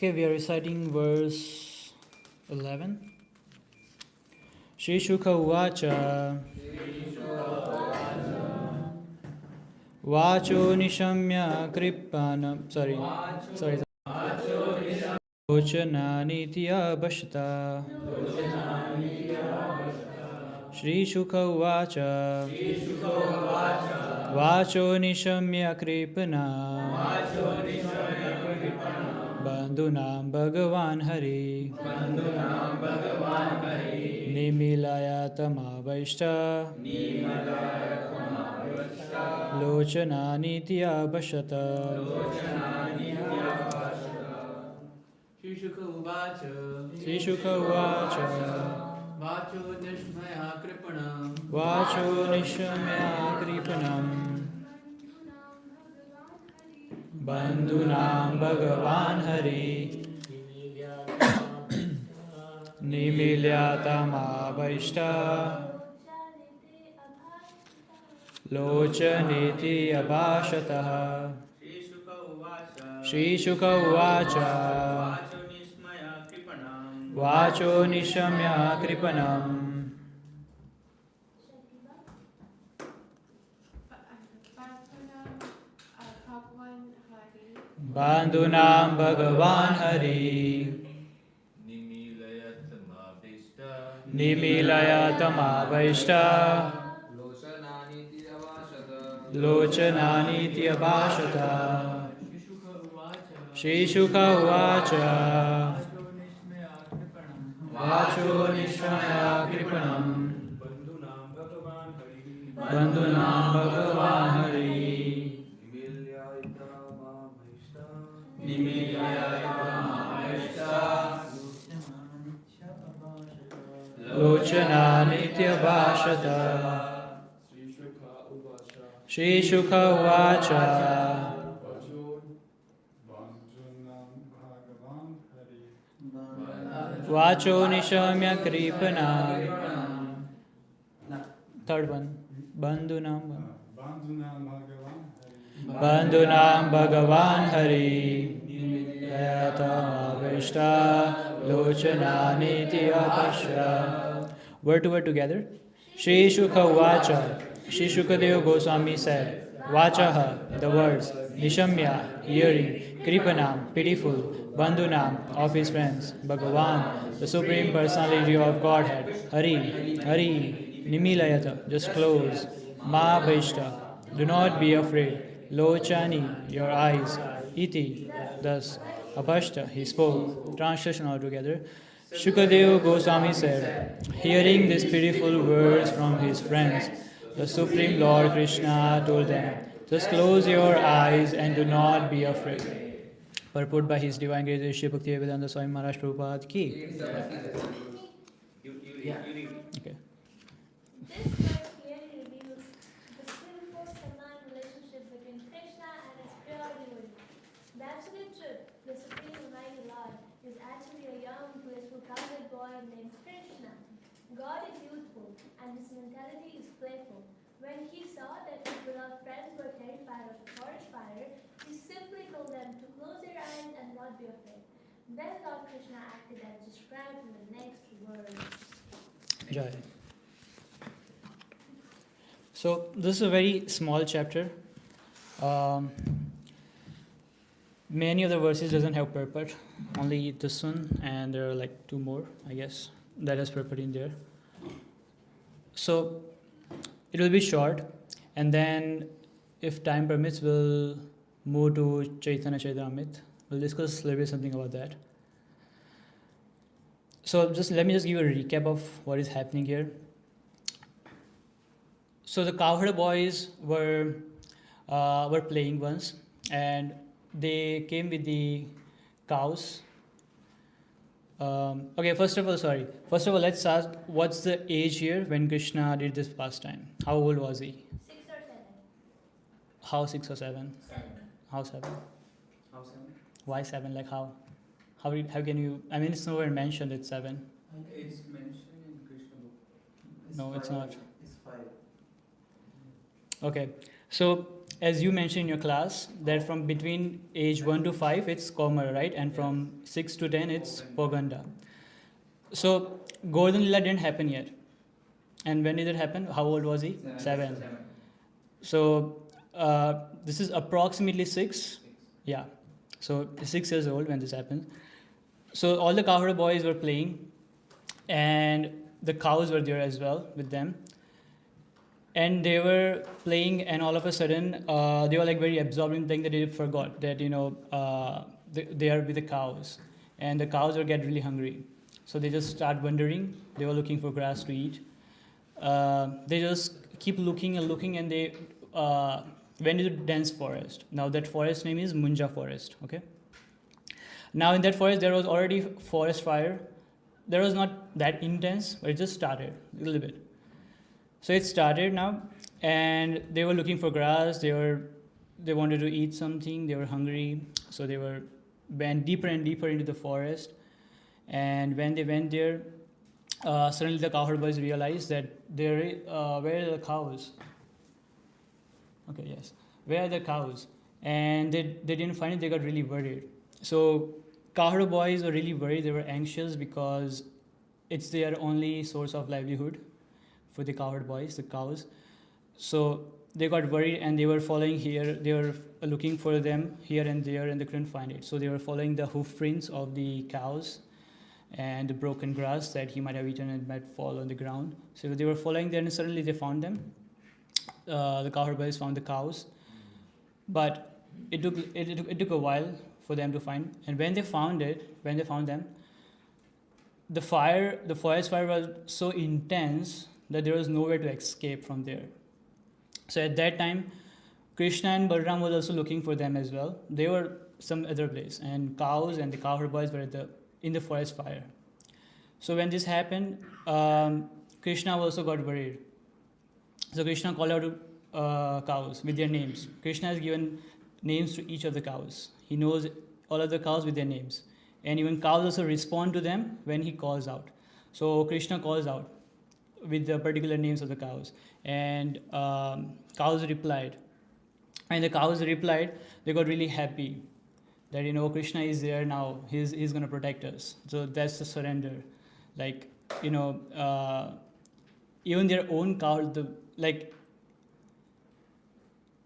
Okay, we are reciting verse 11. Shri Shukha Uvacha Vacho Nishamya Kripanam sorry Lochana Nitya Bhashta Shri Shukha Uvacha Vacho Nishamya Kripana Bandhunam Bhagavan Hari Nimilaya Tamavaishta Lochana Nitya Bhashata Shri Shukha Uvacha Vacho Nishmaya Kripanam Vacho Nishamya Kripanam Bandhunam Bhagavan Hari Nimilyatam Vaishta Lochaniti Abhashataha Shri Shukha Uvacha Vacho Nishamya Kripanam Bandhunam Bhagavan Hari Nimilayatam Vaishta Lochananiti Abhashata Shri Shukha Uvacha Vacho Nishmaya Kripanam Bandhunam Bhagavan Hari Lochana Nitya Bhashata Shri Shukha Uvacha Vacho Nishamya Kripana Third one Bandhunam Bhagavan Hari Yata Avishta Lochana Nitya Bhashta. Word to word together. Shri Shukha Vacha. Shri Shukadeva Goswami said, Vachaha, the words, Nishamya, hearing, Kripanam, pitiful, Bandhunam, of his friends, Bhagavan, the Supreme Personality of Godhead, Hari, Hari, Nimilayata, just close, Ma Bhaishta, do not be afraid, Lochani, your eyes, Iti, thus, Abhashta, he spoke. Translation altogether. Shukadeva Goswami said, hearing these pitiful words from his friends, the Supreme Lord Krishna told them, just close your eyes and do not be afraid. Purport by His Divine Grace Sri Bhaktivedanta Swami Maharaj Prabhupada ki. Okay. This verse clearly reveals the simple command relationship between Krishna and his pure devotee. The absolute truth, the Supreme Almighty Lord, is actually a young, blissful cowboy boy named Krishna. God is youthful, and his mentality is playful. When he saw that his beloved friends were terrified of the forest fire, he simply told them to close their eyes and not be afraid. Then Lord Krishna acted as described in the next verse. Jai. So this is a very small chapter. Many of the verses doesn't have purport. Only this one, and there are like two more, I guess, that has purport in there. So it will be short, and then if time permits, we'll move to Chaitanya Charitamrita. We'll discuss a little bit something about that. So let me give you a recap of what is happening here. So the cowherd boys were playing once, and they came with the cows. Okay, first of all, let's ask what's the age here when Krishna did this pastime? How old was he? 6 or 7. How 6 or 7? 7. How 7? How 7? Why 7? Like how? How can you? I mean, it's nowhere mentioned. It's 7. It's mentioned in Krishna book. No, it's not. It's 5. Okay, so as you mentioned in your class, that from between age 1 to 5, it's Komar, right? And from 6 to 10, it's Poganda. So, Golden Lila didn't happen yet. And when did it happen? How old was he? 7. So, this is approximately 6. Yeah. So, 6 years old when this happens. So, all the cowherd boys were playing, and the cows were there as well with them. And they were playing, and all of a sudden, they were like very absorbed in thing that they forgot that, they are with the cows. And the cows will get really hungry. So they just start wandering. They were looking for grass to eat. They just keep looking and looking, and they went into dense forest. Now that forest name is Munja forest, okay? Now in that forest, there was already forest fire. There was not that intense, but it just started a little bit. So it started now, and they were looking for grass. They wanted to eat something. They were hungry, so they went deeper and deeper into the forest. And when they went there, suddenly the cowherd boys realized that where are the cows? Okay, yes, where are the cows? And they didn't find it. They got really worried. So cowherd boys were really worried. They were anxious because it's their only source of livelihood for the cowherd boys, the cows. So they got worried, and they were following here. They were looking for them here and there, and they couldn't find it. So they were following the hoof prints of the cows and the broken grass that he might have eaten and might fall on the ground. So they were following them, and suddenly they found them. The cowherd boys found the cows, but it took a while for them to find. And when they found them, the forest fire was so intense that there was nowhere to escape from there. So at that time, Krishna and Balram was also looking for them as well. They were some other place, and cows and the cowherd boys were in the forest fire. So when this happened, Krishna also got worried. So Krishna called out cows with their names. Krishna has given names to each of the cows. He knows all of the cows with their names. And even cows also respond to them when he calls out. So Krishna calls out with the particular names of the cows. And cows replied. And the cows replied, they got really happy that, Krishna is there now. He's going to protect us. So that's the surrender. Like, even their own cow,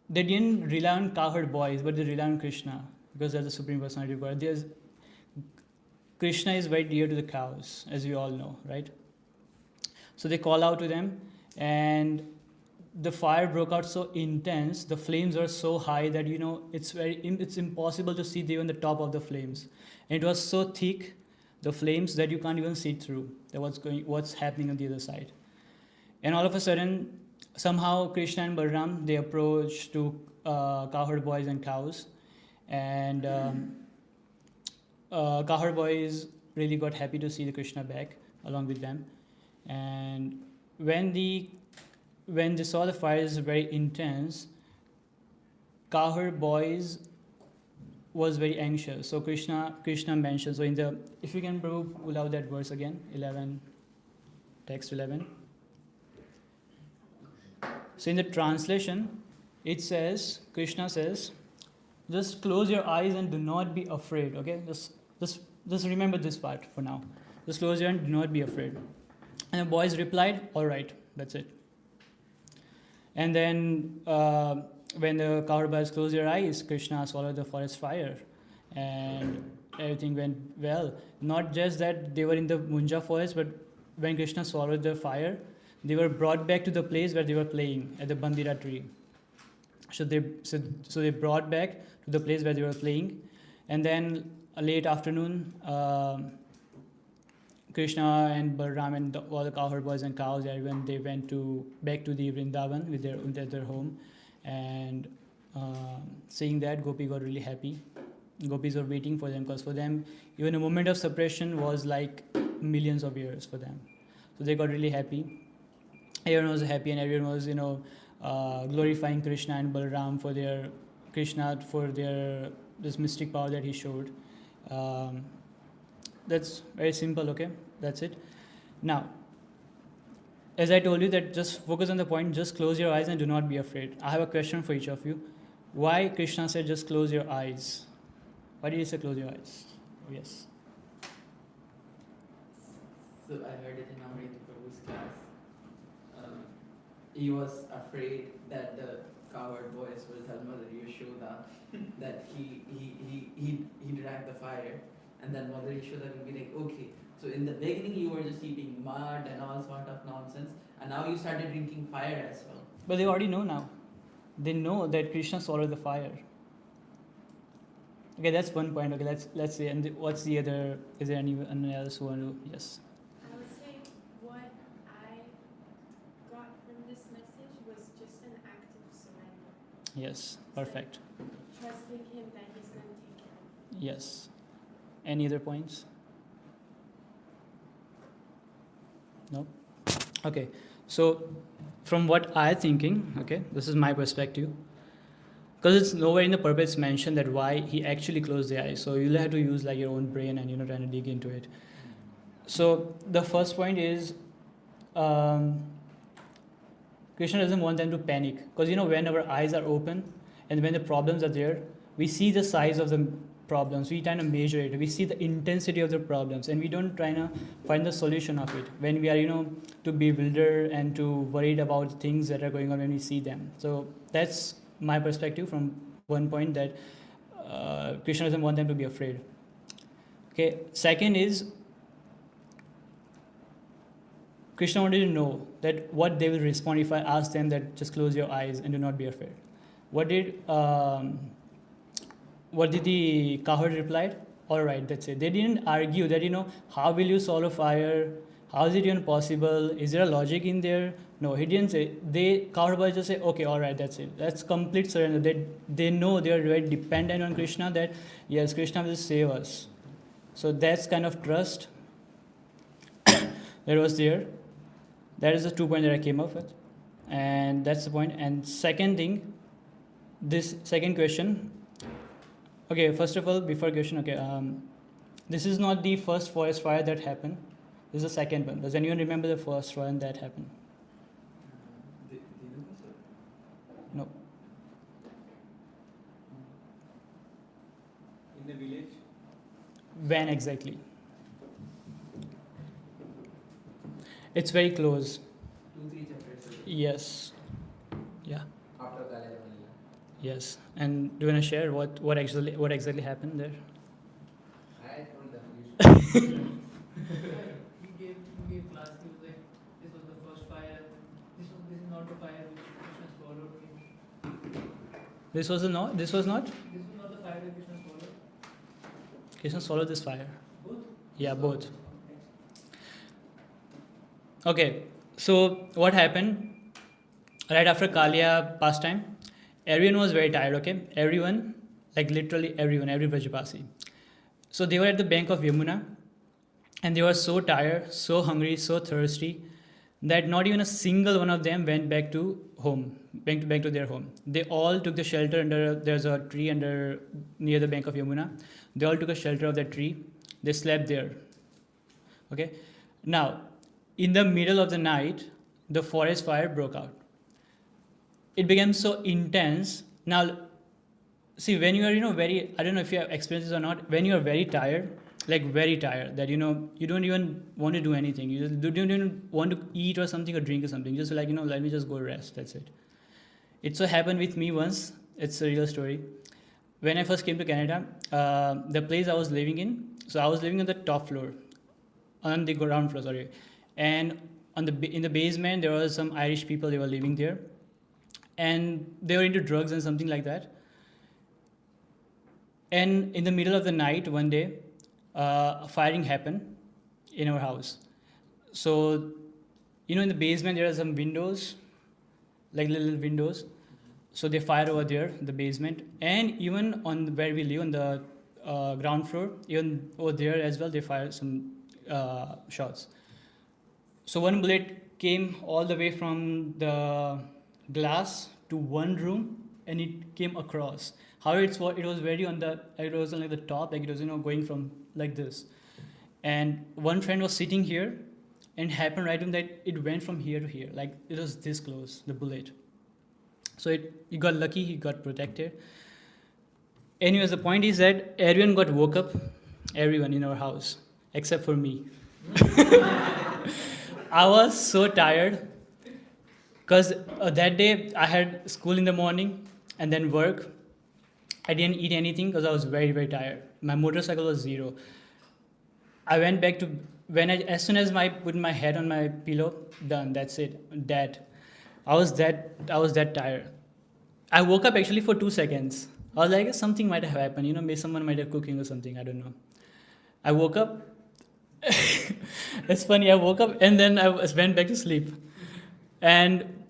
they didn't rely on cowherd boys, but they rely on Krishna, because that's the Supreme Personality of God. Krishna is very dear to the cows, as we all know, right? So they call out to them, and the fire broke out so intense, the flames were so high that, it's impossible to see even the top of the flames. And it was so thick, the flames, that you can't even see through what's happening on the other side. And all of a sudden, somehow Krishna and Balram, they approached to cowherd boys and cows. And cowherd boys really got happy to see the Krishna back along with them. And when they saw the fires very intense, cowherd boys was very anxious. So Krishna mentioned, so if you can pull out that verse again, 11, text 11. So in the translation, it says, Krishna says, just close your eyes and do not be afraid, okay? Just remember this part for now. Just close your eyes and do not be afraid. And the boys replied, all right, that's it. And then when the cowherd boys closed their eyes, Krishna swallowed the forest fire, and everything went well. Not just that they were in the Munja forest, but when Krishna swallowed the fire, they were brought back to the place where they were playing at the Bandira tree. So they brought back to the place where they were playing, and then a late afternoon, Krishna and Balram and all the cowherd boys and cows, everyone, they went back to the Vrindavan with their home, and seeing that, Gopi got really happy. Gopis were waiting for them, because for them, even a moment of separation was like millions of years for them. So they got really happy. Everyone was happy, and everyone was, glorifying Krishna and Balram for this mystic power that he showed. That's very simple, okay? That's it. Now, as I told you that just focus on the point, just close your eyes and do not be afraid. I have a question for each of you. why Krishna said just close your eyes? Why did he say close your eyes? Oh, yes. So I heard it in Amrita Prabhu's class. He was afraid that the coward boys will tell Mother Yashoda that he drank the fire, and then Mother Yashoda will be like, okay, so in the beginning you were just eating mud and all sort of nonsense, and now you started drinking fire as well. But they already know now. They know that Krishna swallowed the fire. Okay, that's one point. Okay, let's see. And what's the other? Is there anyone else who want to? Yes. I would say what I got from this message was just an act of surrender. Yes. Perfect. Trusting him that he's going to take care of it. Yes. Any other points? No. Okay. So, from what I'm thinking, okay, this is my perspective. Because it's nowhere in the purpose mentioned that why he actually closed the eyes. So you'll have to use like your own brain and trying to dig into it. So the first point is Krishna doesn't want them to panic, because when our eyes are open and when the problems are there, we see the size of the problems, we try to measure it, we see the intensity of the problems, and we don't try to find the solution of it when we are too bewildered and too worried about things that are going on when we see them. So that's my perspective from one point, that Krishna doesn't want them to be afraid. Okay. Second is Krishna wanted to know that what they will respond if I ask them that just close your eyes and do not be afraid. What did the cowherd replied? All right, that's it. They didn't argue that how will you solve a fire? How is it even possible? Is there a logic in there? No, he didn't say. Cowherd boys just say, okay, all right, that's it. That's complete surrender. They know they are very dependent on Krishna, that yes, Krishna will save us. So that's kind of trust that was there. That is the 2 points that I came up with. And that's the point. And second thing, this second question. Okay, first of all, before question, okay, this is not the first forest fire that happened. This is the second one. Does anyone remember the first one that happened? No. In the village? When exactly? It's very close. 2-3 chapters ago. Yes. Yeah. After Kalyan. Yes. And do you want to share what exactly happened there? I told them. He gave class. He was like, this was the first fire. This is not the fire which Krishna swallowed. This was not. This was not the fire which Krishna swallowed. Krishna swallowed this fire. Both? Yeah, both. Okay, so what happened? Right after Kalia pastime, everyone was very tired, okay? Everyone, like literally everyone, every Vrajapasi. So they were at the bank of Yamuna, and they were so tired, so hungry, so thirsty, that not even a single one of them went back to home, back to their home. They all took the shelter there's a tree near the bank of Yamuna. They all took a shelter of that tree. They slept there, okay? Now, in the middle of the night, the forest fire broke out. It became so intense. Now, see, when you are, very, I don't know if you have experienced this or not, when you are very tired, like very tired, that, you don't even want to do anything. You just don't even want to eat or something or drink or something. Just like, let me just go rest. That's it. It so happened with me once. It's a real story. When I first came to Canada, the place I was living in, so I was living on the top floor, on the ground floor, sorry. And in the basement, there was some Irish people, they were living there. And they were into drugs and something like that. And in the middle of the night, one day, firing happened in our house. So, in the basement, there are some windows, like little windows. So they fired over there, the basement. And even on where we live, on the ground floor, even over there as well, they fired some shots. So one bullet came all the way from the glass to one room, and it came across. However, it was very it was on like the top, like it was going from like this. And one friend was sitting here, and it happened right when that it went from here to here, like it was this close, the bullet. So he got lucky, he got protected. Anyways, the point is that everyone got woke up, everyone in our house, except for me. I was so tired because that day I had school in the morning and then work. I didn't eat anything because I was very, very tired. My motorcycle was zero. I went back to as soon as I put my head on my pillow, done. That's it. Dead. I was that tired. I woke up actually for 2 seconds. I was like, something might have happened. Maybe someone might have cooking or something. I don't know. I woke up. It's funny. I woke up and then I went back to sleep. And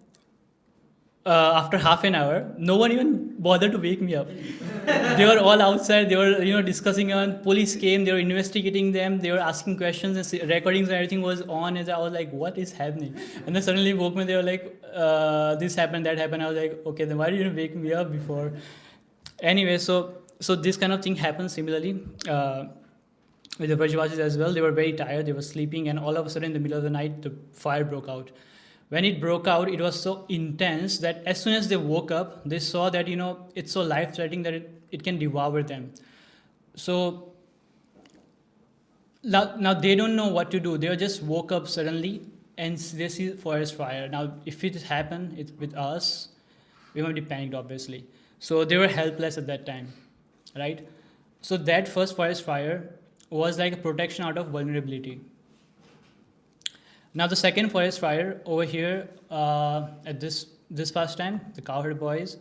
after half an hour, no one even bothered to wake me up. They were all outside. They were, discussing on. Police came. They were investigating them. They were asking questions and recordings and everything was on. And I was like, what is happening? And then suddenly woke me. They were like, this happened, that happened. I was like, okay, then why didn't you wake me up before? Anyway, so this kind of thing happened similarly with the Vrajvasis as well. They were very tired. They were sleeping, and all of a sudden, in the middle of the night, the fire broke out. When it broke out, it was so intense that as soon as they woke up, they saw that, it's so life-threatening that it can devour them. So now they don't know what to do. They just woke up suddenly and they see forest fire. Now, if it happened with us, we might be panicked, obviously. So they were helpless at that time, right? So that first forest fire was like a protection out of vulnerability. Now the second forest fire over here at this past time, the cowherd boys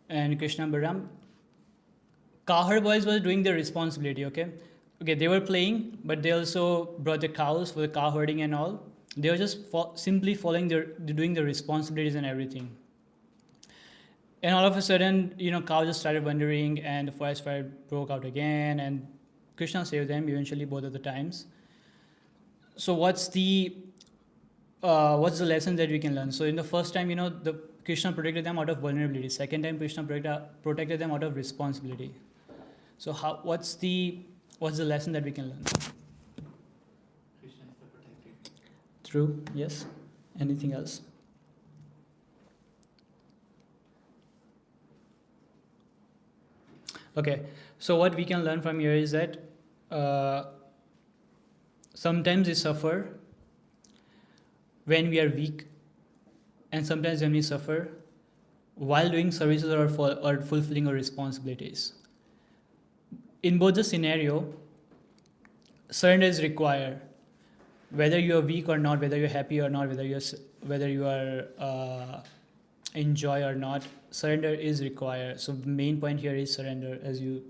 and Krishna and Balaram. Cowherd boys were doing their responsibility, okay? Okay, they were playing, but they also brought the cows for the cow herding and all. They were just simply doing their responsibilities and everything. And all of a sudden, cows just started wandering and the forest fire broke out again and Krishna saved them eventually both of the times. So what's the lesson that we can learn? So in the first time, the Krishna protected them out of vulnerability. Second time, Krishna protected them out of responsibility. So what's the lesson that we can learn? Krishna is the protector. True. Yes. Anything else? Okay. So what we can learn from here is that sometimes we suffer when we are weak, and sometimes when we suffer while doing services or fulfilling our responsibilities. In both the scenario, surrender is required. Whether you are weak or not, whether you're happy or not, whether you are enjoy or not, surrender is required. So the main point here is surrender, as you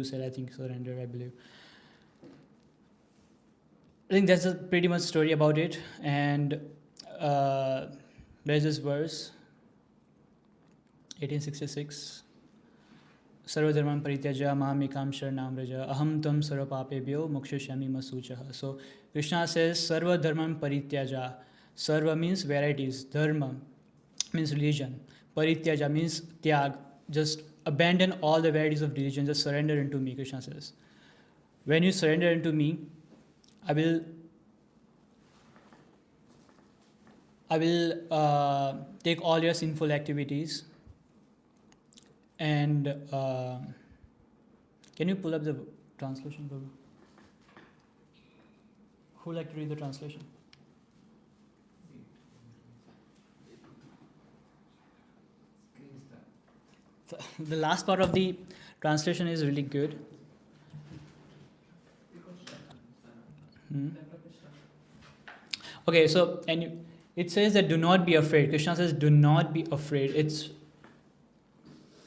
said. I think surrender, I believe. I think that's a pretty much story about it. And there's this verse, 1866. Sarvadharman parityaja mamekam sharanam vraja aham tam sarva papebhyo mokshashyami ma suchaha. So Krishna says sarvadharman parityaja. Sarva means varieties, dharma means religion, parityaja means tyag, just abandon all the varieties of religion, just surrender into me. Krishna says, when you surrender into me, I will take all your sinful activities and can you pull up the translation, Prabhu? Who would like to read the translation? So, the last part of the translation is really good. Okay, so it says that do not be afraid. Krishna says do not be afraid.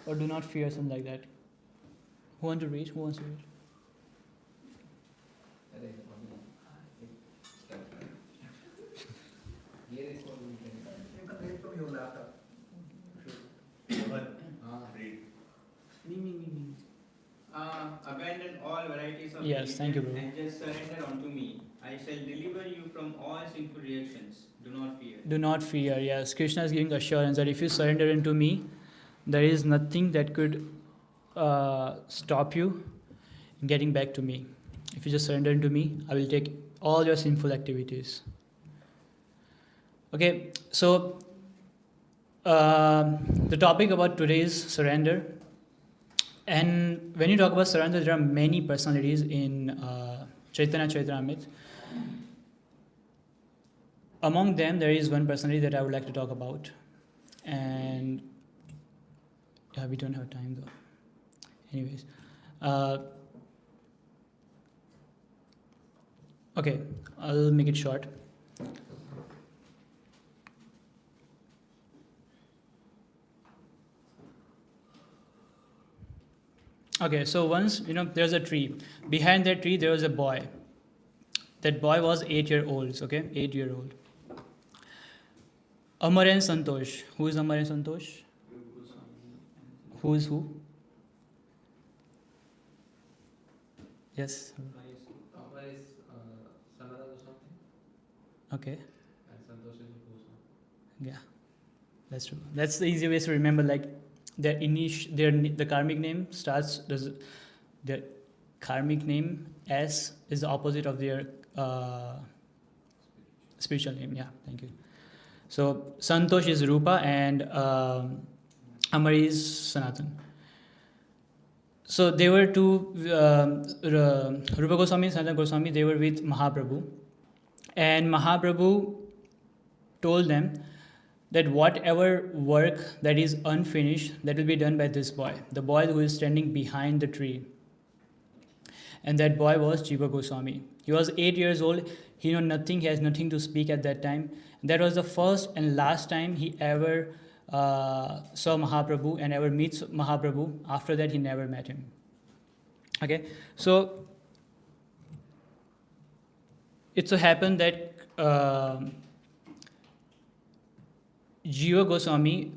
Or do not fear, something like that. Who wants to read? Me. Abandon all varieties of Yes, thank you, religion bro. and just surrender unto me. I shall deliver you from all sinful reactions. Do not fear. Do not fear. Yes, Krishna is giving assurance that if you surrender into me, there is nothing that could stop you getting back to me. If you just surrender into me, I will take all your sinful activities. Okay, so The topic about today is surrender. And when you talk about surrender, there are many personalities in Chaitanya Charitamrita. Among them, there is one personality that I would like to talk about. And yeah, we don't have time though. Anyways. Okay, I'll make it short. Okay, so once, there's a tree. Behind that tree, there was a boy. That boy was 8-year-old, okay? 8-year-old. Amar and Santosh. Who is Amar and Santosh? Who is who? Yes. Amar is Sanada Goswami Okay. and Santosh is Goswami. Yeah, that's true. That's the easy way to remember. Like the karmic name starts. The karmic name S is the opposite of their spiritual name. Yeah, thank you. So Santosh is Rupa and Amar is Sanatan. So they were two, Rupa Goswami and Sanatana Goswami, they were with Mahaprabhu. And Mahaprabhu told them that whatever work that is unfinished, that will be done by this boy, the boy who is standing behind the tree. And that boy was Jiva Goswami. He was 8 years old. He knew nothing. He has nothing to speak at that time. That was the first and last time he ever saw Mahaprabhu and ever meets Mahaprabhu. After that, he never met him. Okay, so it so happened that Jiva Goswami,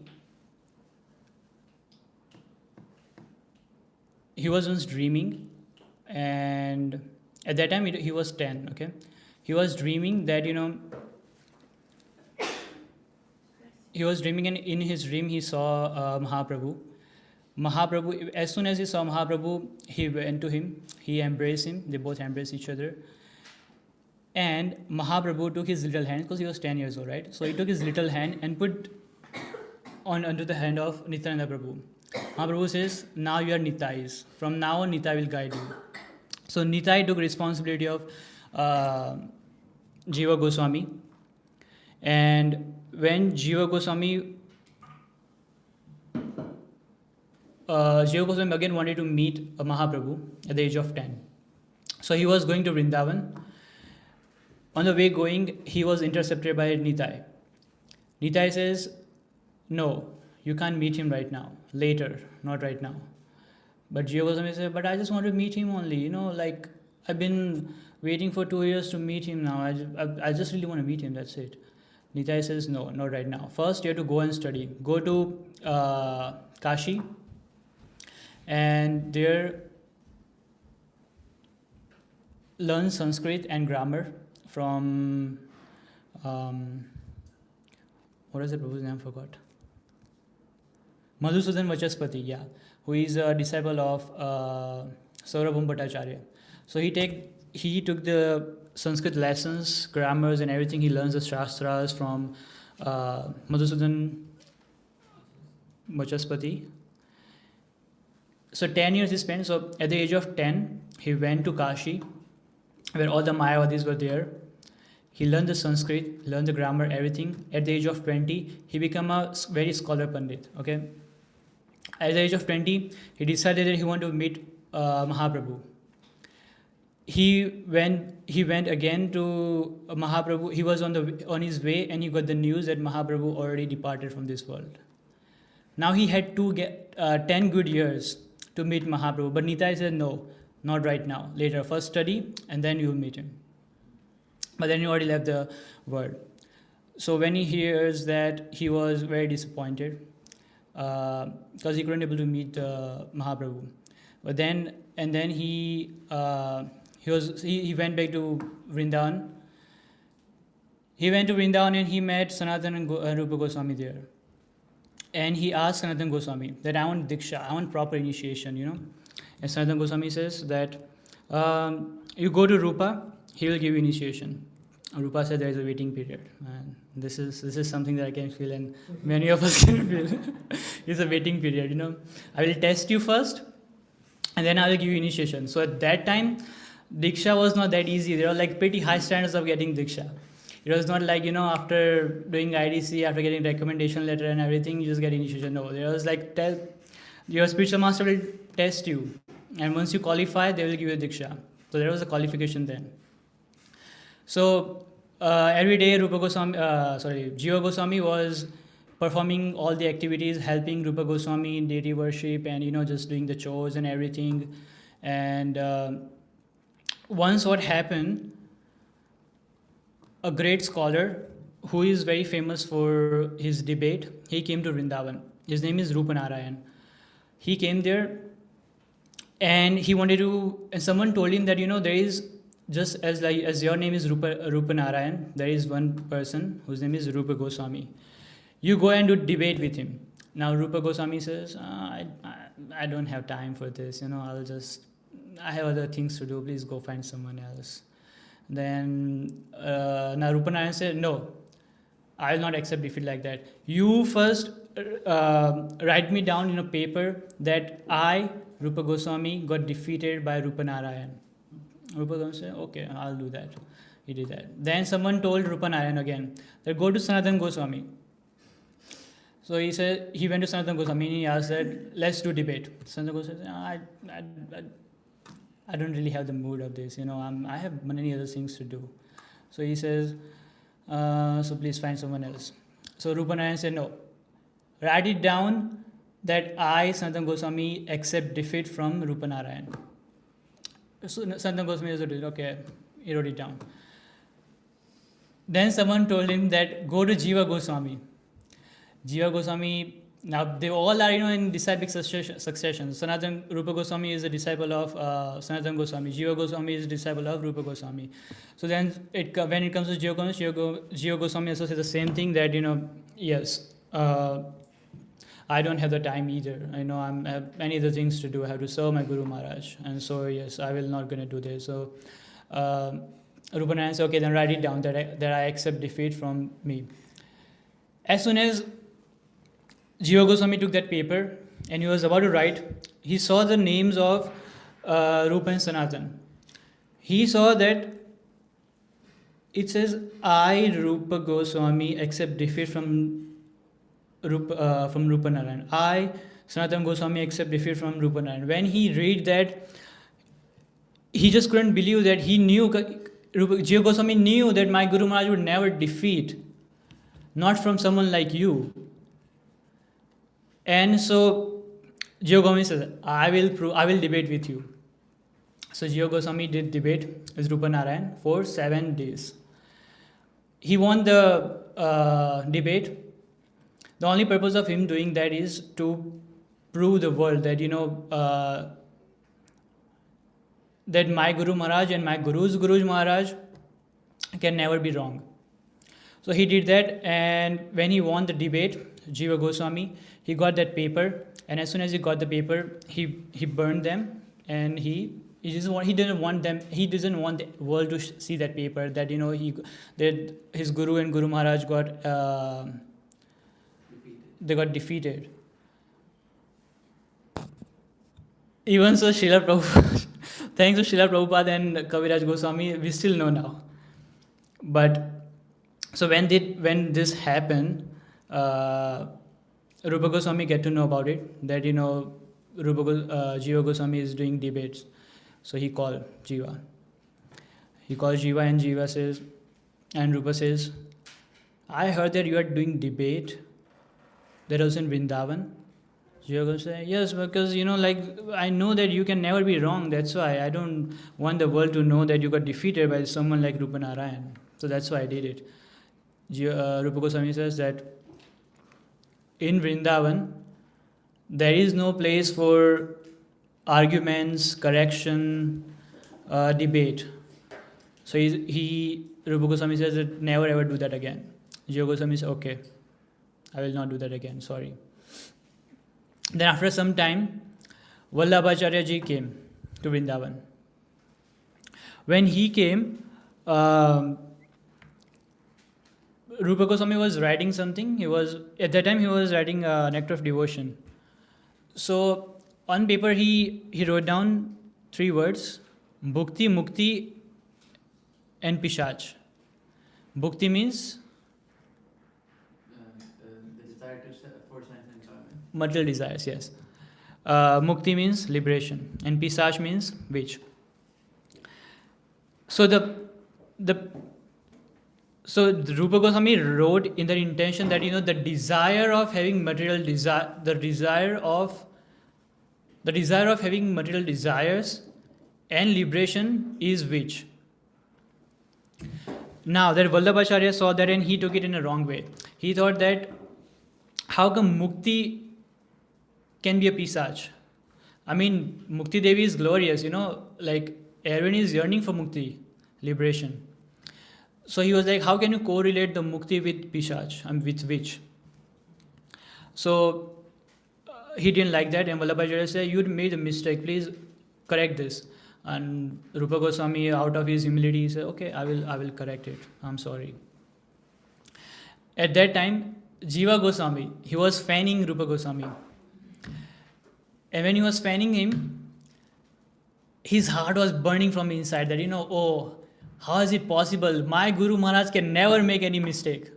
he was once dreaming, and at that time he was 10. Okay, he was dreaming that he was dreaming, and in his dream he saw Mahaprabhu. Mahaprabhu, as soon as he saw Mahaprabhu, he went to him, he embraced him, they both embraced each other. And Mahaprabhu took his little hand, because he was 10 years old, right? So he took his little hand and put under the hand of Nityananda Prabhu. Mahaprabhu says, now you are Nitai's. From now on, Nitai will guide you. So Nitai took responsibility of Jiva Goswami. And when Jiva Goswami again wanted to meet Mahaprabhu at the age of 10. So he was going to Vrindavan. On the way going, he was intercepted by Nitai. Nitai says, no, you can't meet him right now. Later, not right now. But Jiva Goswami said, but I just want to meet him only. Like I've been waiting for 2 years to meet him now. I just really want to meet him, that's it. Nitai says, no, not right now. First, you have to go and study. Go to Kashi, and there learn Sanskrit and grammar from, what is the Prabhu's name? I forgot. Madhusudan Vachaspati, yeah, who is a disciple of Saurabhum Bhattacharya. So he took the Sanskrit lessons, grammars and everything. He learns the Shastras from Madhusudan Vachaspati. So 10 years he spent. So at the age of 10, he went to Kashi, where all the Mayavadis were there. He learned the Sanskrit, learned the grammar, everything. At the age of 20, he became a very scholar Pandit. Okay. At the age of 20, he decided that he wanted to meet Mahaprabhu. He went again to Mahaprabhu. He was on his way, and he got the news that Mahaprabhu already departed from this world. Now he had to get 10 good years to meet Mahaprabhu. But Nitai said, no, not right now. Later, first study, and then you will meet him. But then he already left the world. So when he hears that, he was very disappointed because he couldn't able to meet Mahaprabhu. But then he went back to Vrindavan. He went to Vrindavan and he met Sanatana and Rupa Goswami there. And he asked Sanatana Goswami that I want Diksha, I want proper initiation, And Sanatana Goswami says that you go to Rupa, he will give you initiation. Rupa said there is a waiting period. And This is something that I can feel, and many of us can feel. It's a waiting period, you know. I will test you first, and then I will give you initiation. So at that time, Diksha was not that easy. There were like pretty high standards of getting Diksha. It was not like, you know, after doing IDC, after getting recommendation letter and everything, you just get initiation. No, there was like, your spiritual master will test you. And once you qualify, they will give you Diksha. So there was a qualification then. So every day, Jiva Goswami was performing all the activities, helping Rupa Goswami in deity worship and, you know, just doing the chores and everything. And once what happened, a great scholar who is very famous for his debate, he came to Vrindavan. His name is Rupa Narayan. He came there and he wanted to, and someone told him that, you know, there is, just as your name is Rupa Narayan, there is one person whose name is Rupa Goswami. You go and do debate with him. Now Rupa Goswami says, I don't have time for this, you know, I have other things to do, please go find someone else. Then now Rupa Narayan said, no, I will not accept defeat like that. You first write me down in a paper that I, Rupa Goswami, got defeated by Rupa Narayan. Rupa Goswami said, okay, I'll do that. He did that. Then someone told Rupa Narayan again that go to Sanatana Goswami. So he said, he went to Sanatana Goswami and he asked that, let's do debate. Sanatana Goswami said, I don't really have the mood of this, you know, I have many other things to do. So he says, so please find someone else. So Rupa Narayan said, no, write it down that I, Sanatana Goswami, accept defeat from Rupa Narayan. So Sanatana Goswami said, okay, he wrote it down. Then someone told him that go to Jiva Goswami. Jiva Goswami, now they all are, you know, in disciplic succession. Sanatana Rupa Goswami is a disciple of Sanatana Goswami. Jiva Goswami is a disciple of Rupa Goswami. So then when it comes to Jiva Goswami, Jiva Goswami also says the same thing that, you know, yes, I don't have the time either. I know I have many other things to do. I have to serve my Guru Maharaj. And so, yes, I will not going to do this. So Rupa Narayan said, okay, then write it down that I accept defeat from me. As soon as Jiva Goswami took that paper and he was about to write, he saw the names of Rupa and Sanatan. He saw that it says, I, Rupa Goswami, accept defeat from Rupa Narayan. I, Sanatan Goswami, accept defeat from Rupa Narayan. When he read that, he just couldn't believe that he knew, Jiva Goswami knew that my Guru Maharaj would never defeat, not from someone like you. And so Jiva Goswami says, I will debate with you. So Jiva Goswami did debate with Rupa Narayan for 7 days. He won the debate. The only purpose of him doing that is to prove the world that, you know, that my Guru Maharaj and my Guru's Guru Maharaj can never be wrong. So he did that, and when he won the debate, Jiva Goswami, he got that paper, and as soon as he got the paper, he burned them, and he didn't want the world to see that paper, that, you know, that his Guru and Guru Maharaj got defeated. Even so, Srila Prabhupada, thanks to Srila Prabhupada and Kaviraj Goswami, we still know now. But so when this happened, Rupa Goswami get to know about it, that, you know, Jiva Goswami is doing debates. So he called Jiva. He called Jiva, and Jiva says, and Rupa says, I heard that you are doing debate. That was in Vrindavan. Jiva Goswami said, yes, because, you know, like, I know that you can never be wrong. That's why I don't want the world to know that you got defeated by someone like Rupa Narayan. So that's why I did it. Rupa Goswami says that in Vrindavan, there is no place for arguments, correction, debate. So Rupa Goswami says that never ever do that again. Jiva Goswami says, okay, I will not do that again, sorry. Then after some time, Vallabhacharya ji came to Vrindavan. When he came, Rupa Rupa Goswami was writing something. At that time he was writing Nectar of Devotion. So on paper he wrote down 3 words: Bhukti, Mukti, and Pishach. Bhukti means The desire for sense enjoyment. material desires, yes. Mukti means liberation, and Pisach means witch. So the Rupa Goswami wrote in the intention that the desire of having material desire, the desire of having material desires and liberation is witch. Now that Vallabhacharya saw that and he took it in a wrong way. He thought that how come Mukti can be a Pisach? I mean, Mukti Devi is glorious, like Arvind is yearning for Mukti, liberation. So he was like, how can you correlate the Mukti with Pisach, with witch? So he didn't like that, and Vallabhacharya said, you made a mistake, please correct this. And Rupa Goswami, out of his humility, said, okay, I will correct it. I'm sorry. At that time, Jiva Goswami, he was fanning Rupa Goswami. And when he was fanning him, his heart was burning from inside that, oh, how is it possible? My Guru Maharaj can never make any mistake.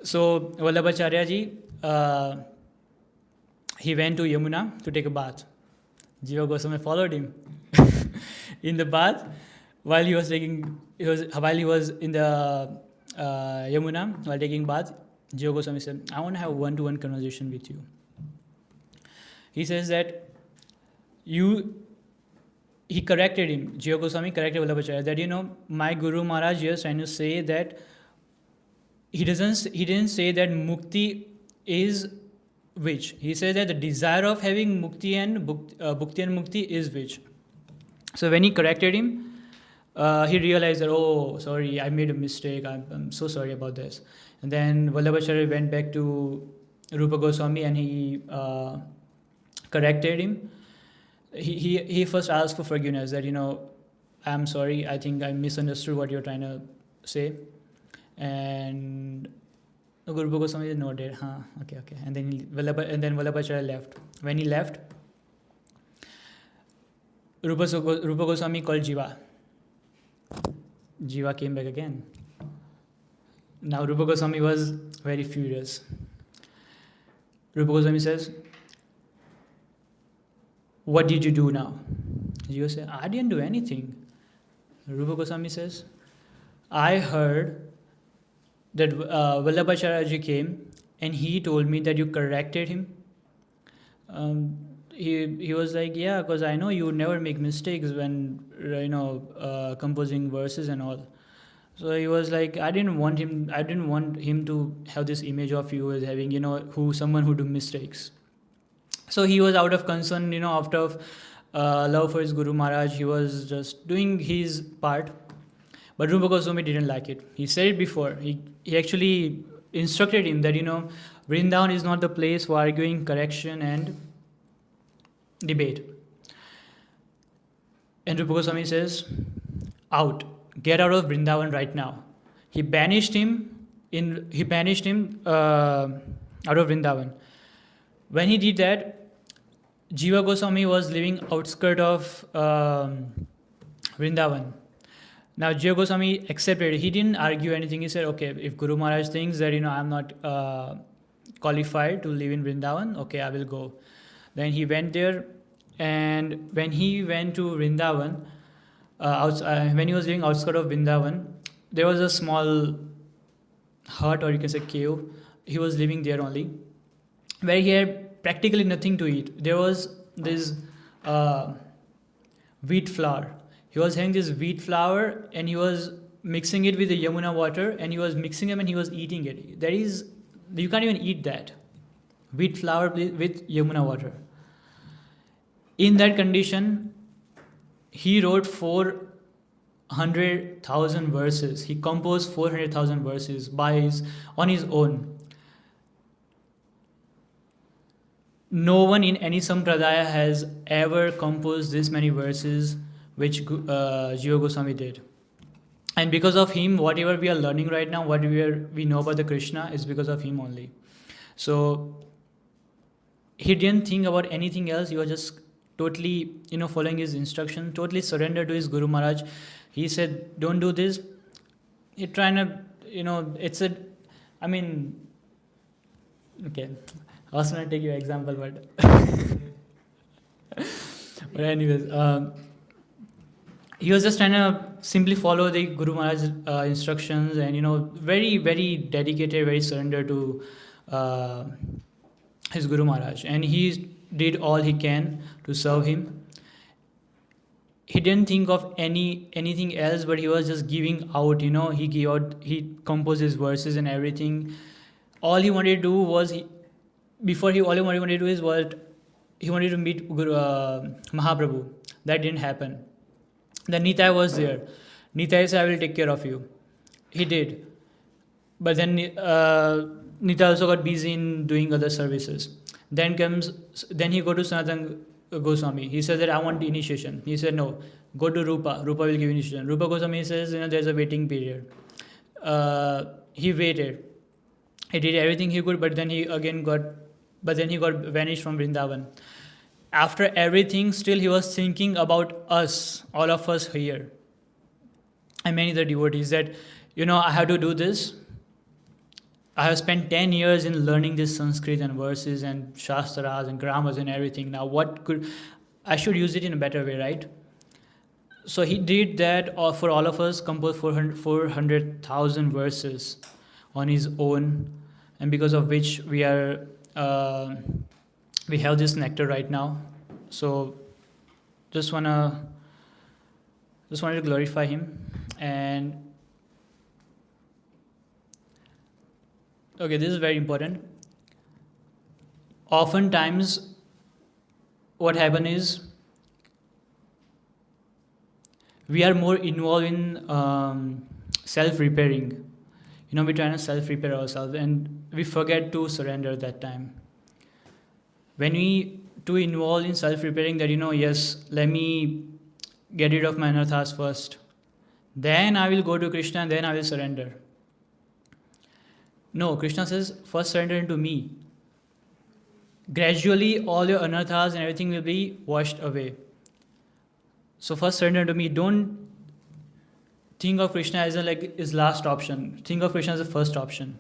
So Vallabhacharya ji, he went to Yamuna to take a bath. Jiva Goswami followed him in the bath while he was in the Yamuna while taking bath. Jiva Goswami said, I want to have a one-to-one conversation with you. He says that he corrected him. Jiva Goswami corrected Vallabhacharya that my Guru Maharaj is trying to say that he didn't say that Mukti is which. He said that the desire of having Mukti and Bhukti and Mukti is which. So when he corrected him, he realized that, oh, sorry, I made a mistake. I'm so sorry about this. And then Vallabhacharya went back to Rupa Goswami and he corrected him. He first asked for forgiveness that, I'm sorry, I think I misunderstood what you're trying to say. And Rupa Goswami nodded, okay. And then Vallabhacharya left. When he left, Rupa Goswami called Jiva. Jiva came back again. Now Rupa Goswami was very furious. Rupa Goswami says, what did you do now? Jiva said, I didn't do anything. Rupa Goswami says, I heard that Vallabhacharya ji came and he told me that you corrected him. He was like, yeah, because I know you never make mistakes when composing verses and all. So he was like, I didn't want him to have this image of you as having someone who do mistakes. So he was out of concern, out of love for his Guru Maharaj. He was just doing his part. But Rupa Goswami didn't like it. He said it before. He actually instructed him that, Vrindavan is not the place for arguing, correction and debate. And Rupa Goswami says, out. Get out of Vrindavan right now. He banished him out of Vrindavan. When he did that, Jiva Goswami was living outskirt of Vrindavan. Now Jiva Goswami accepted it. He didn't argue anything. He said, okay, if Guru Maharaj thinks that I'm not qualified to live in Vrindavan, okay, I will go. Then he went there, and when he went to Vrindavan, when he was living outskirt of Vrindavan, there was a small hut, or you can say cave. He was living there only, where he had practically nothing to eat. There was this wheat flour. He was having this wheat flour and he was mixing it with the Yamuna water, and he was mixing them and he was eating it. You can't even eat that. Wheat flour with Yamuna water. In that condition, he wrote 400,000 verses. He composed 400,000 verses on his own. No one in any sampradaya has ever composed this many verses which Jiva Goswami did. And because of him, whatever we are learning right now, what we know about the Krishna is because of him only. So he didn't think about anything else. He was just totally, following his instruction, totally surrendered to his Guru Maharaj. He said, don't do this. He trying to, okay. I was going to take your example, but but anyways, he was just trying to simply follow the Guru Maharaj's instructions, and very, very dedicated, very surrendered to his Guru Maharaj, and he did all he can to serve him. He didn't think of anything else, but he was just giving out. He gave out. He composed his verses and everything. All he wanted to do was all he wanted to do is what he wanted to meet Guru Mahaprabhu. That didn't happen. Then Nitai was there. Nitai said, "I will take care of you." He did, but then Nitai also got busy in doing other services. Then he go to Sanatana Goswami. He says that I want initiation. He said no. Go to Rupa. Rupa will give initiation. Rupa Goswami says there's a waiting period. He waited. He did everything he could, but then he got vanished from Vrindavan. After everything, still he was thinking about us, all of us here, and many other devotees that, I have to do this. I have spent 10 years in learning this Sanskrit and verses and Shastras and grammars and everything. Now I should use it in a better way, right? So he did that for all of us, composed 400,000 verses on his own, and because of which we have this nectar right now. So just wanted to glorify him. And okay, this is very important. Oftentimes what happens is we are more involved in self-repairing. We're trying to self-repair ourselves, and we forget to surrender that time. When we too involved in self-repairing, that yes, let me get rid of my anarthas first, then I will go to Krishna, and then I will surrender. No, Krishna says first surrender into me. Gradually all your anarthas and everything will be washed away. So first surrender to me. Don't think of Krishna as his last option. Think of Krishna as the first option.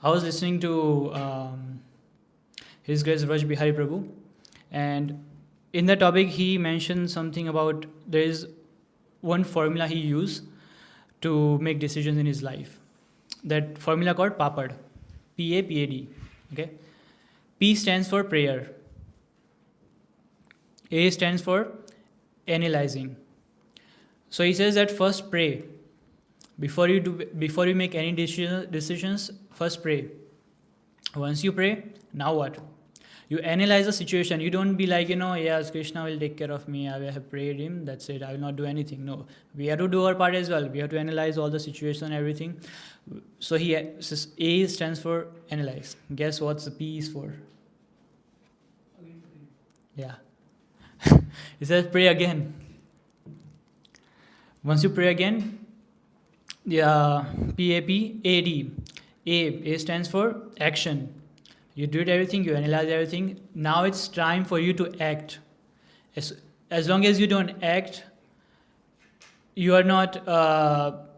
I was listening to His Grace Vraj Bihari Prabhu, and in that topic he mentioned something about there is one formula he used to make decisions in his life. That formula called PAPAD, P-A-P-A-D. Okay, P stands for prayer. A stands for analyzing. So he says that first pray. Before you make any decisions, first pray. Once you pray, now what? You analyze the situation. You don't be like, yes, Krishna will take care of me. I have prayed him. That's it. I will not do anything. No, we have to do our part as well. We have to analyze all the situation, everything. So A stands for analyze. Guess what's the P is for? Yeah. He says pray again. Once you pray again, P-A-P-A-D. A stands for action. You did everything, you analyze everything. Now it's time for you to act. As long as you don't act, you are not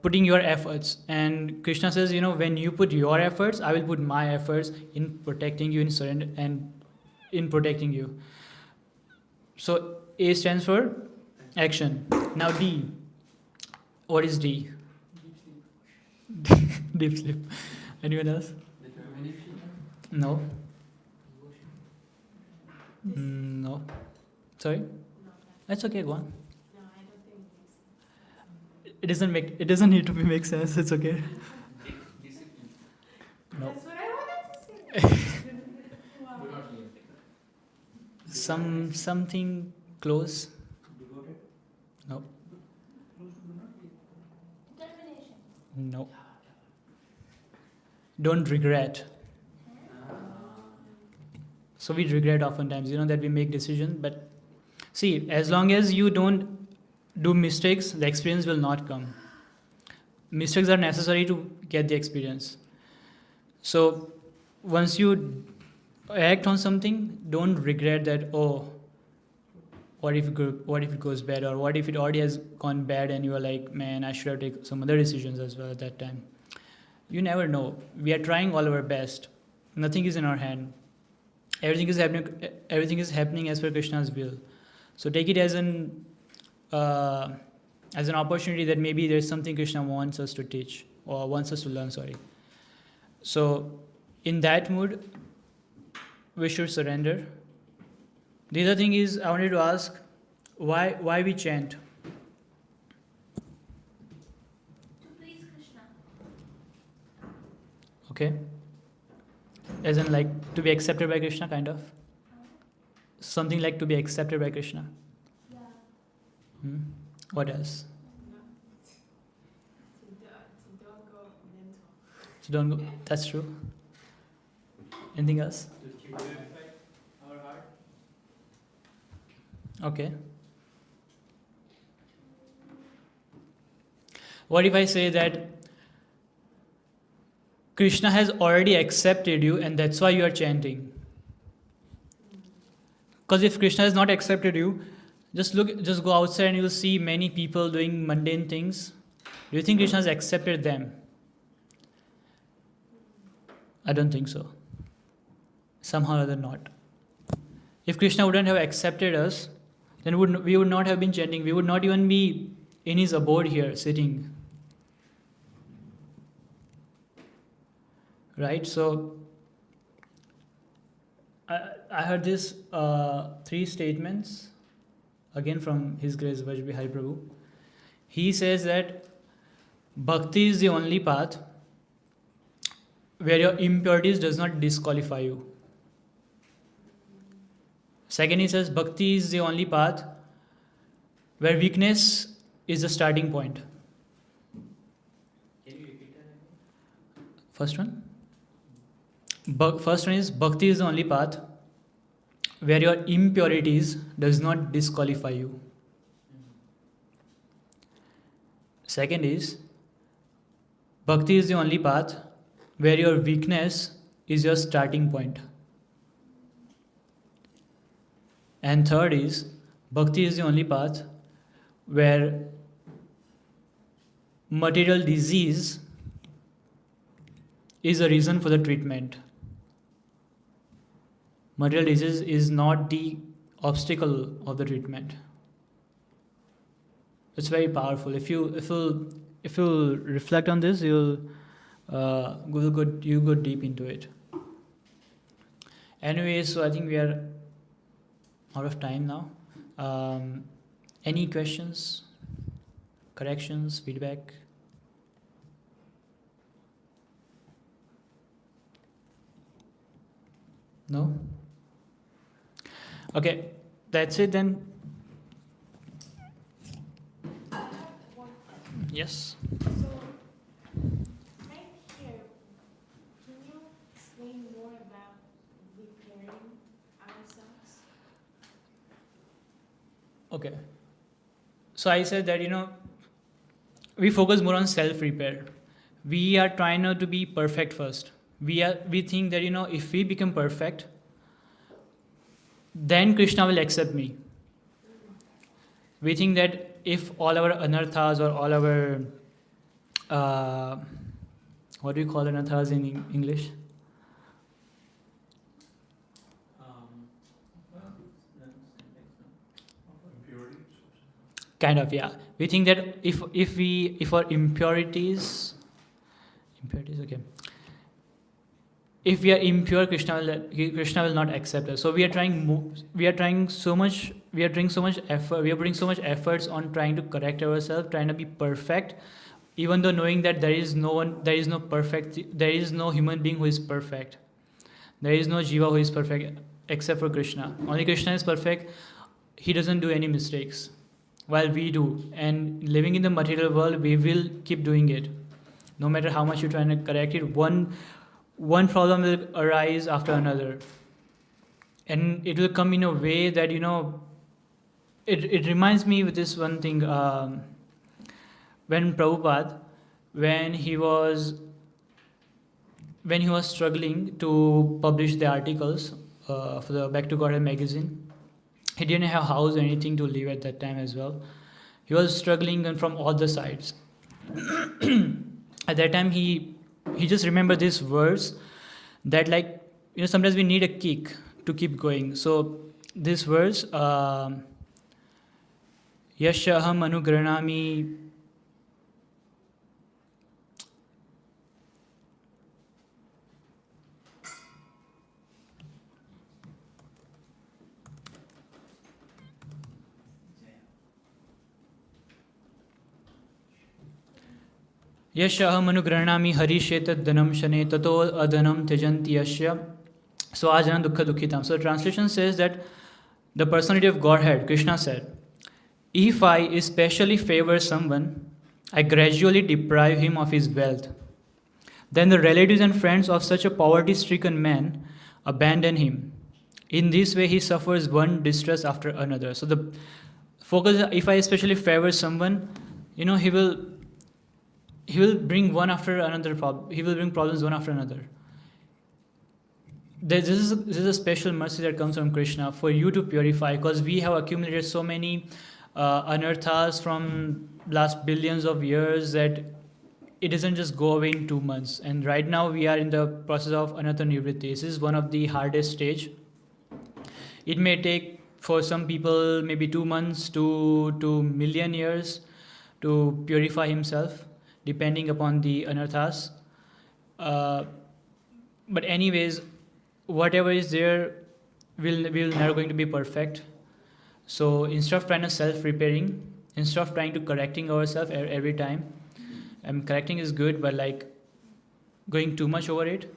putting your efforts. And Krishna says, when you put your efforts, I will put my efforts in protecting you, in surrender, and in protecting you. So A stands for action. Now D. What is D? Deep sleep. Anyone else? No. No. Sorry? That's okay, go on. No, I don't think it It doesn't need to make sense, it's okay. Discipline. No. That's what I wanted to say. Wow. Do not hear. Something close. Devoted? No. Determination. No. Don't regret. So we regret oftentimes, that we make decisions. But see, as long as you don't do mistakes, the experience will not come. mistakes are necessary to get the experience. So once you act on something, don't regret that, oh, what if it goes bad, or what if it already has gone bad and you are like, man, I should have taken some other decisions as well at that time. You never know. We are trying all our best. Nothing is in our hand. Everything is happening as per Krishna's will. So take it as an opportunity that maybe there's something Krishna wants us to teach or wants us to learn. So in that mood, we should surrender. The other thing is, I wanted to ask, why we chant? To please Krishna. Okay? As in like to be accepted by Krishna, kind of? Something like to be accepted by Krishna. Yeah. What else? No. To don't go mental. So don't go. That's true. Anything else? To purify our heart. Okay. What if I say that Krishna has already accepted you and that's why you are chanting? Because if Krishna has not accepted you, just go outside and you'll see many people doing mundane things. Do you think Krishna has accepted them? I don't think so. Somehow or other not. If Krishna wouldn't have accepted us, then we would not have been chanting. We would not even be in his abode here, sitting. Right? So, I heard this 3 statements, again from His Grace Vajbi Hari Prabhu. He says that Bhakti is the only path where your impurities does not disqualify you. Second, he says Bhakti is the only path where weakness is the starting point. Can you repeat that again? First one? First one is Bhakti is the only path where your impurities does not disqualify you. Second is Bhakti is the only path where your weakness is your starting point. And third is Bhakti is the only path where material disease is a reason for the treatment. Material disease is not the obstacle of the treatment. It's very powerful. If you reflect on this, you'll go deep into it. Anyway, so I think we are out of time now. Any questions, corrections, feedback? No? Okay, that's it then. I have one question. Yes. So, right here, can you explain more about repairing ourselves? Okay. So I said that, we focus more on self-repair. We are trying not to be perfect first. We think that, if we become perfect, then Krishna will accept me. We think that if all our anarthas or all our, what do you call anarthas in English? Kind of, yeah. We think that if our impurities, okay. If we are impure, Krishna will not accept us. So we are doing so much effort. We are putting so much efforts on trying to correct ourselves, trying to be perfect, even though knowing that there is no human being who is perfect. There is no jiva who is perfect except for Krishna. Only Krishna is perfect. He doesn't do any mistakes, while we do. And living in the material world, we will keep doing it. No matter how much you're trying to correct it, one problem will arise after another. And it will come in a way that, it reminds me with this one thing. When Prabhupada, when he was struggling to publish the articles for the Back to Godhead magazine. He didn't have a house or anything to live at that time as well. He was struggling and from all the sides. At that time, he just remembered this verse that, like, sometimes we need a kick to keep going. So this verse, Yashaham Anugranami. Yashaham Anugranami Harishetat Dhanam Shane Tato Adhanam Tejanti Yashya. So Ajana Dukha Dukhitam. So translation says that the personality of Godhead, Krishna said, if I especially favor someone, I gradually deprive him of his wealth. Then the relatives and friends of such a poverty-stricken man abandon him. In this way, he suffers one distress after another. So the focus, if I especially favor someone, he will bring one after another problem. He will bring problems one after another. This is a special mercy that comes from Krishna for you to purify, because we have accumulated so many anarthas from last billions of years that it doesn't just go away in 2 months. And right now we are in the process of anartha nivritti. This is one of the hardest stage. It may take for some people maybe 2 months to million years to purify himself, depending upon the anarthas. But anyways, whatever is there will never going to be perfect. So instead of trying to self-repairing, instead of trying to correcting ourselves every time, correcting is good, but like going too much over it,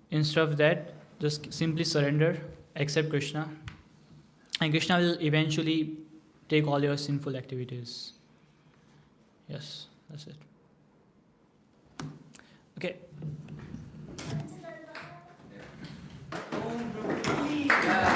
instead of that, just simply surrender, accept Krishna, and Krishna will eventually take all your sinful activities. Yes, that's it. Okay. Om Prabhu Ki Jai.